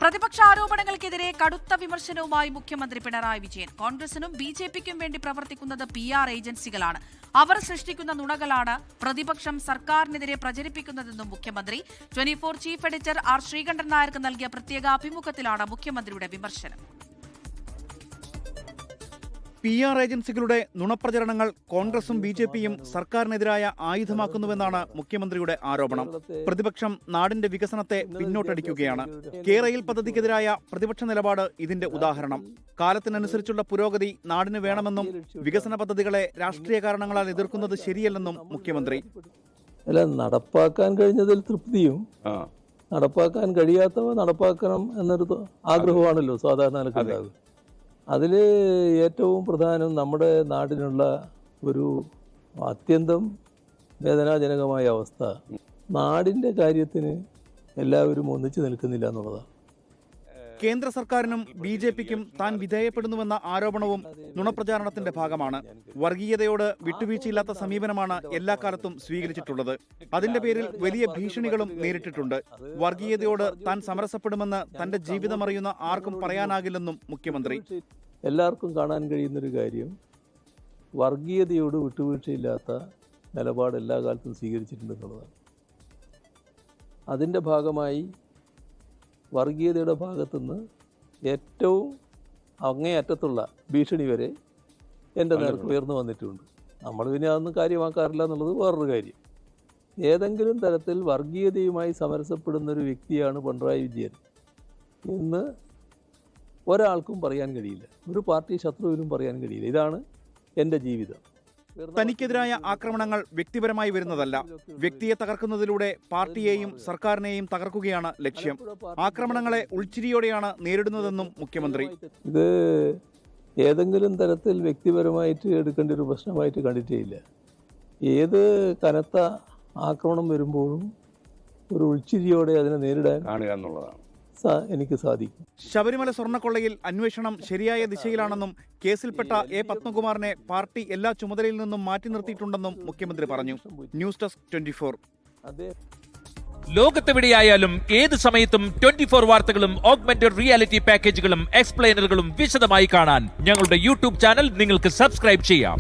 പ്രതിപക്ഷ ആരോപണങ്ങൾക്കെതിരെ കടുത്ത വിമർശനവുമായി മുഖ്യമന്ത്രി പിണറായി വിജയൻ. കോൺഗ്രസിനും ബിജെപിക്കും വേണ്ടി പ്രവർത്തിക്കുന്നത് PR ഏജൻസികളാണ്. അവർ സൃഷ്ടിക്കുന്ന നുണകളാണ് പ്രതിപക്ഷം സർക്കാരിനെതിരെ പ്രചരിപ്പിക്കുന്നതെന്നും മുഖ്യമന്ത്രി. 24 ചീഫ് എഡിറ്റർ R ശ്രീകണ്ഠൻ നായർക്ക് നൽകിയ പ്രത്യേക അഭിമുഖത്തിലാണ് മുഖ്യമന്ത്രിയുടെ വിമർശനം. PR ഏജൻസികളുടെ നുണപ്രചരണങ്ങൾ കോൺഗ്രസും ബിജെപിയും സർക്കാരിനെതിരായ ആയുധമാക്കുന്നുവെന്നാണ് മുഖ്യമന്ത്രിയുടെ ആരോപണം. പ്രതിപക്ഷം നാടിന്റെ വികസനത്തെ പിന്നോട്ടടിക്കുകയാണ്. കേരയിൽ പദ്ധതിക്കെതിരായ പ്രതിപക്ഷ നിലപാട് ഇതിന്റെ ഉദാഹരണം. കാലത്തിനനുസരിച്ചുള്ള പുരോഗതി നാടിന് വേണമെന്നും വികസന പദ്ധതികളെ രാഷ്ട്രീയ കാരണങ്ങളാൽ എതിർക്കുന്നത് ശരിയല്ലെന്നും മുഖ്യമന്ത്രി. അല്ല, നടപ്പാക്കാൻ കഴിഞ്ഞതിൽ തൃപ്തിയും നടപ്പാക്കാൻ കഴിയാത്തവ നടപ്പാക്കണം എന്നൊരു ആഗ്രഹമാണല്ലോ സാധാരണ ആൾക്കാർക്ക്. അതിൽ ഏറ്റവും പ്രധാനം നമ്മുടെ നാടിനുള്ള ഒരു അത്യന്തം വേദനാജനകമായ അവസ്ഥ, നാടിൻ്റെ കാര്യത്തിന് എല്ലാവരും ഒന്നിച്ചു നിൽക്കുന്നില്ല എന്നുള്ളതാണ്. കേന്ദ്ര സർക്കാരിനും ബിജെപിക്കും താൻ വിധേയപ്പെടുന്നുവെന്ന ആരോപണവും നുണപ്രചാരണത്തിന്റെ ഭാഗമാണ്. വർഗീയതയോട് വിട്ടുവീഴ്ചയില്ലാത്ത സമീപനമാണ് എല്ലാ കാലത്തും സ്വീകരിച്ചിട്ടുള്ളത്. അതിന്റെ പേരിൽ വലിയ ഭീഷണികളും നേരിട്ടിട്ടുണ്ട്. വർഗീയതയോട് താൻ സമരസപ്പെടുമെന്ന് തന്റെ ജീവിതമറിയുന്ന ആർക്കും പറയാനാകില്ലെന്നും മുഖ്യമന്ത്രി. എല്ലാവർക്കും കാണാൻ കഴിയുന്നൊരു കാര്യം, വർഗീയതയോട് വിട്ടുവീഴ്ചയില്ലാത്ത നിലപാട് എല്ലാ കാലത്തും സ്വീകരിച്ചിട്ടുണ്ടെന്നുള്ളതാണ്. അതിൻ്റെ ഭാഗമായി വർഗീയതയുടെ ഭാഗത്തുനിന്ന് ഏറ്റവും അങ്ങേയറ്റത്തുള്ള ഭീഷണി വരെ എൻ്റെ നേർക്ക് ഉയർന്നു വന്നിട്ടുണ്ട്. നമ്മൾ പിന്നെ അതൊന്നും കാര്യമാക്കാറില്ല എന്നുള്ളത് വേറൊരു കാര്യം. ഏതെങ്കിലും തരത്തിൽ വർഗീയതയുമായി സമരസപ്പെടുന്നൊരു വ്യക്തിയാണ് പിണറായി വിജയൻ എന്ന് ഒരാൾക്കും പറയാൻ കഴിയില്ല, ഒരു പാർട്ടി ശത്രുവിനും പറയാൻ കഴിയില്ല. ഇതാണ് എൻ്റെ ജീവിതം. തനിക്കെതിരായ ആക്രമണങ്ങൾ വ്യക്തിപരമായി വരുന്നതല്ല. വ്യക്തിയെ തകർക്കുന്നതിലൂടെ പാർട്ടിയെയും സർക്കാരിനെയും തകർക്കുകയാണ് ലക്ഷ്യം. ആക്രമണങ്ങളെ ഉൾച്ചിരിയോടെയാണ് നേരിടുന്നതെന്നും മുഖ്യമന്ത്രി. ഇത് ഏതെങ്കിലും തരത്തിൽ വ്യക്തിപരമായിട്ട് എടുക്കേണ്ട ഒരു പ്രശ്നമായിട്ട് കണ്ടിട്ടേ ഇല്ല. ഏത് കനത്ത ആക്രമണം വരുമ്പോഴും ഒരു ഉൾച്ചിരിയോടെ അതിനെ നേരിടാൻ കാണുക എന്നുള്ളതാണ് എനിക്ക് സാധിക്കും. ശബരിമല സ്വർണ്ണക്കൊള്ളയിൽ അന്വേഷണം ശരിയായ ദിശയിലാണെന്നും കേസിൽപ്പെട്ട A. പത്മകുമാറിനെ പാർട്ടി എല്ലാ ചുമതലയിൽ നിന്നും മാറ്റി നിർത്തിയിട്ടുണ്ടെന്നും മുഖ്യമന്ത്രി പറഞ്ഞു. News desk 24. ലോകത്തെവിടെയായാലും ഏത് സമയത്തും 24 വാർത്തകളും ഓഗ്മെന്റഡ് റിയാലിറ്റി പാക്കേജുകളും എക്സ്പ്ലെയിനറുകളും വിശദമായി കാണാൻ ഞങ്ങളുടെ YouTube ചാനൽ നിങ്ങൾക്ക് സബ്സ്ക്രൈബ് ചെയ്യാം.